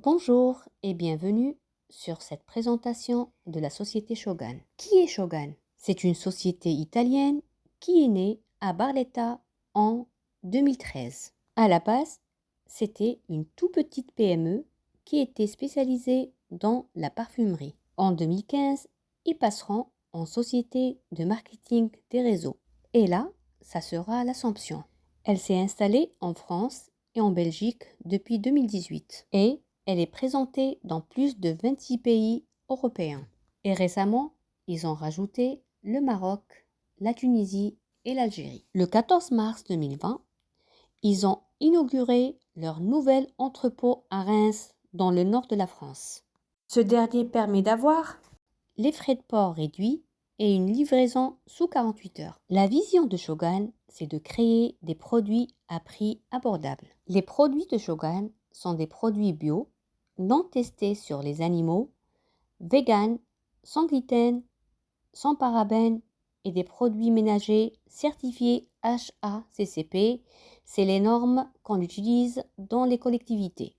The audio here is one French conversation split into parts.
Bonjour et bienvenue sur cette présentation de la société Shogun. Qui est Shogun? C'est une société italienne qui est née à Barletta en 2013. À la base, c'était une toute petite PME qui était spécialisée dans la parfumerie. En 2015, ils passeront en société de marketing des réseaux. Et là, ça sera l'Assomption. Elle s'est installée en France et en Belgique depuis 2018 et elle est présentée dans plus de 26 pays européens. Et récemment, ils ont rajouté le Maroc, la Tunisie et l'Algérie. Le 14 mars 2020, ils ont inauguré leur nouvel entrepôt à Reims, dans le nord de la France. Ce dernier permet d'avoir les frais de port réduits et une livraison sous 48 heures. La vision de Shogun, c'est de créer des produits à prix abordable. Les produits de Shogun sont des produits bio, non testés sur les animaux, vegan, sans gluten, sans parabènes et des produits ménagers certifiés HACCP. C'est les normes qu'on utilise dans les collectivités.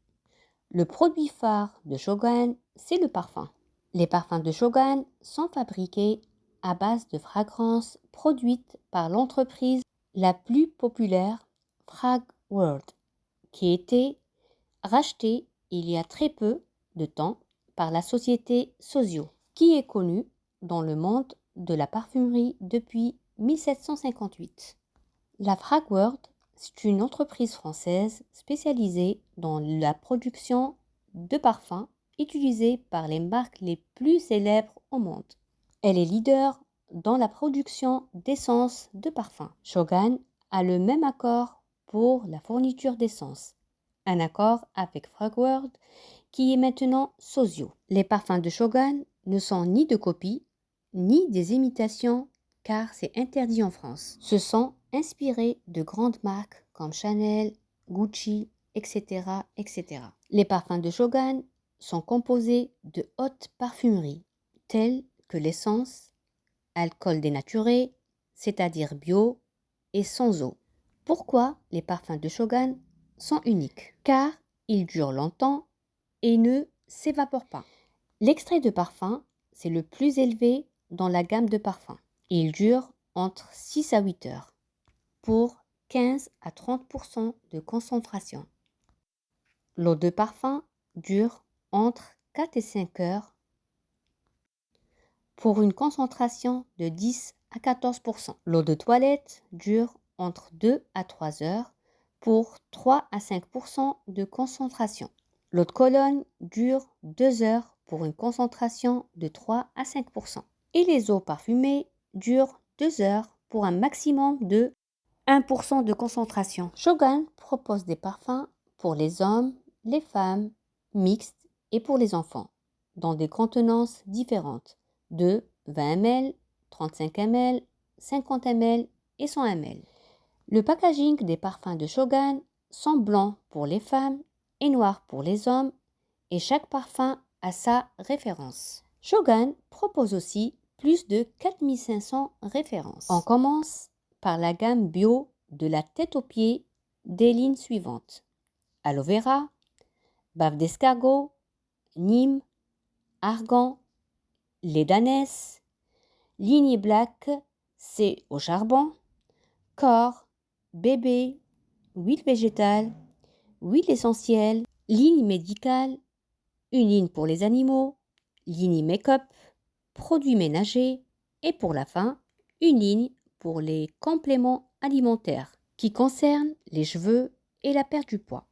Le produit phare de Shogun, c'est le parfum. Les parfums de Shogun sont fabriqués à base de fragrances produites par l'entreprise la plus populaire, Fragworld, qui a été rachetée il y a très peu de temps par la société Sozio, qui est connue dans le monde de la parfumerie depuis 1758. La Fragworld, c'est une entreprise française spécialisée dans la production de parfums utilisés par les marques les plus célèbres au monde. Elle est leader dans la production d'essence de parfum. Shogun a le même accord pour la fourniture d'essence, un accord avec Fragworld qui est maintenant Sozio. Les parfums de Shogun ne sont ni de copies ni des imitations car c'est interdit en France. Se sont inspirés de grandes marques comme Chanel, Gucci, etc., etc. Les parfums de Shogun sont composés de haute parfumerie, telles que l'essence, alcool dénaturé, c'est-à-dire bio et sans eau. Pourquoi les parfums de Shogun sont uniques? Car ils durent longtemps et ne s'évaporent pas. L'extrait de parfum, c'est le plus élevé dans la gamme de parfums. Il dure entre 6 à 8 heures pour 15 à 30% de concentration. L'eau de parfum dure entre 4 et 5 heures pour une concentration de 10 à 14%. L'eau de toilette dure entre 2 à 3 heures pour 3 à 5% de concentration. L'eau de Cologne dure 2 heures pour une concentration de 3 à 5%. Et les eaux parfumées durent 2 heures pour un maximum de 1% de concentration. Shogun propose des parfums pour les hommes, les femmes, mixtes et pour les enfants, dans des contenances différentes de 20 ml, 35 ml, 50 ml et 100 ml. Le packaging des parfums de Shogun sont blancs pour les femmes et noirs pour les hommes et chaque parfum a sa référence. Shogun propose aussi plus de 4500 références. On commence par la gamme bio de la tête aux pieds des lignes suivantes: aloe vera, bave d'escargot, Nîmes, argan, lait d'ânesse, lignée black, c'est au charbon, corps, bébé, huile végétale, huile essentielle, ligne médicale, une ligne pour les animaux, ligne make-up, produits ménagers et pour la fin, une ligne pour les compléments alimentaires qui concernent les cheveux et la perte du poids.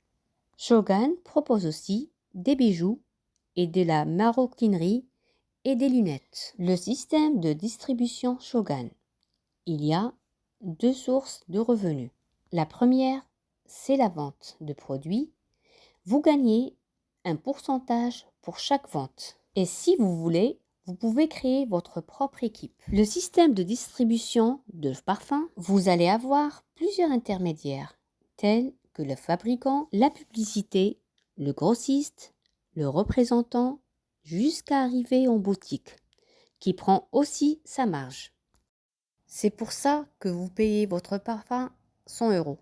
Shogun propose aussi des bijoux et de la maroquinerie et des lunettes. Le système de distribution Shogun. Il y a deux sources de revenus. La première, c'est la vente de produits. Vous gagnez un pourcentage pour chaque vente. Et si vous voulez, vous pouvez créer votre propre équipe. Le système de distribution de parfums, vous allez avoir plusieurs intermédiaires, tels que le fabricant, la publicité, le grossiste, le représentant, jusqu'à arriver en boutique, qui prend aussi sa marge. C'est pour ça que vous payez votre parfum 100 €.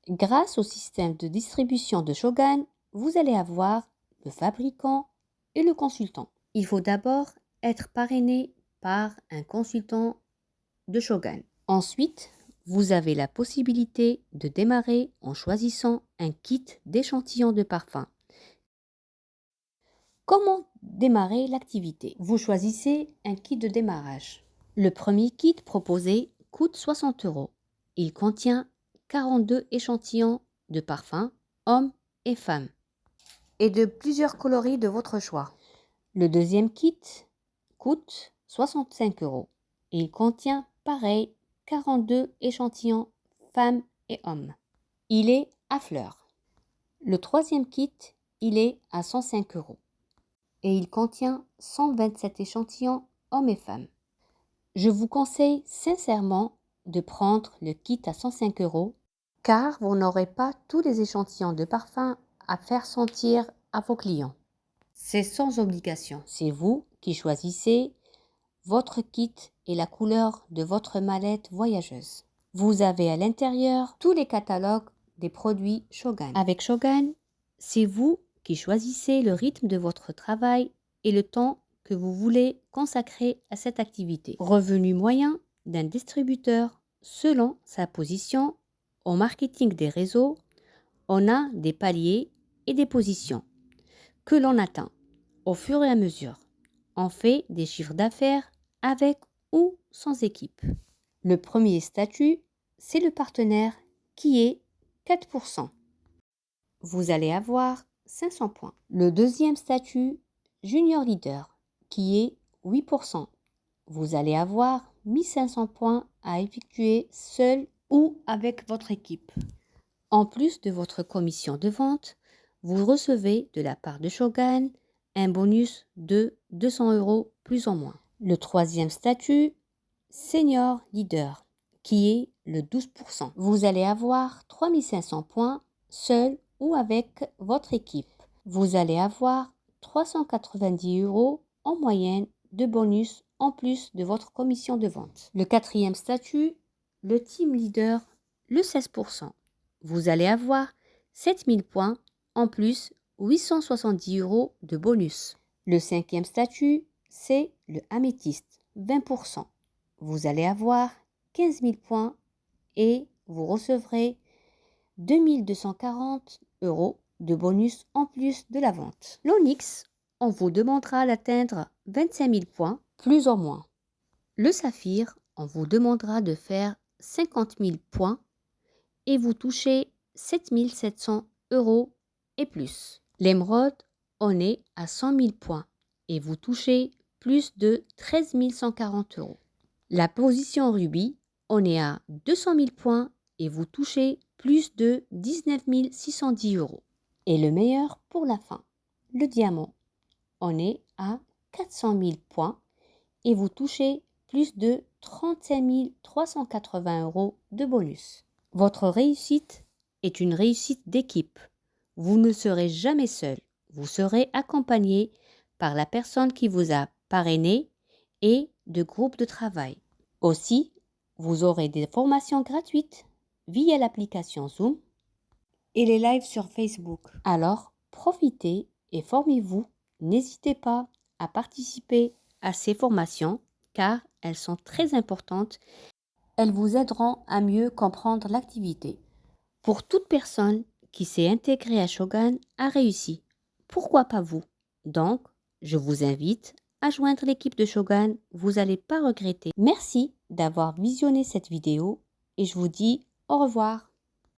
Grâce au système de distribution de Shogun, vous allez avoir le fabricant et le consultant. Il faut d'abord être parrainé par un consultant de Shogun. Ensuite, vous avez la possibilité de démarrer en choisissant un kit d'échantillons de parfum. Comment démarrer l'activité? Vous choisissez un kit de démarrage. Le premier kit proposé coûte 60 €. Il contient 42 échantillons de parfum, hommes et femmes, et de plusieurs coloris de votre choix. Le deuxième kit coûte 65 € et il contient, pareil, 42 échantillons femmes et hommes. Il est à fleurs. Le troisième kit, il est à 105 € et il contient 127 échantillons hommes et femmes. Je vous conseille sincèrement de prendre le kit à 105 € car vous n'aurez pas tous les échantillons de parfum à faire sentir à vos clients. C'est sans obligation. C'est vous qui choisissez votre kit et la couleur de votre mallette voyageuse. Vous avez à l'intérieur tous les catalogues des produits Shogun. Avec Shogun, c'est vous qui choisissez le rythme de votre travail et le temps que vous voulez consacrer à cette activité. Revenu moyen d'un distributeur selon sa position au marketing des réseaux, on a des paliers et des positions que l'on atteint au fur et à mesure. On fait des chiffres d'affaires avec ou sans équipe. Le premier statut, c'est le partenaire qui est 4%. Vous allez avoir 500 points. Le deuxième statut, junior leader, qui est 8%. Vous allez avoir 1500 points à effectuer seul ou avec votre équipe. En plus de votre commission de vente, vous recevez de la part de Shogun un bonus de 200 € plus ou moins. Le troisième statut, senior leader, qui est le 12%. Vous allez avoir 3500 points seul ou avec votre équipe. Vous allez avoir 390 € en moyenne de bonus en plus de votre commission de vente. Le quatrième statut, le team leader, le 16%. Vous allez avoir 7000 points en plus 870 € de bonus. Le cinquième statut, c'est le améthyste, 20%. Vous allez avoir 15 000 points et vous recevrez 2240 € de bonus en plus de la vente. L'onyx, on vous demandera d'atteindre 25 000 points, plus ou moins. Le saphir, on vous demandera de faire 50 000 points et vous touchez 7 700 € et plus. L'émeraude, on est à 100 000 points et vous touchez plus de 13 140 €. La position rubis, on est à 200 000 points et vous touchez plus de 19 610 €. Et le meilleur pour la fin, le diamant, on est à 400 000 points et vous touchez plus de 35 380 € de bonus. Votre réussite est une réussite d'équipe. Vous ne serez jamais seul. Vous serez accompagné par la personne qui vous a parrainé et de groupes de travail. Aussi, vous aurez des formations gratuites via l'application Zoom et les lives sur Facebook. Alors, profitez et formez-vous. N'hésitez pas à participer à ces formations car elles sont très importantes. Elles vous aideront à mieux comprendre l'activité. Pour toute personne qui s'est intégrée à Shogun a réussi. Pourquoi pas vous? Donc, je vous invite à joindre l'équipe de Shogun, vous n'allez pas regretter. Merci d'avoir visionné cette vidéo et je vous dis au revoir.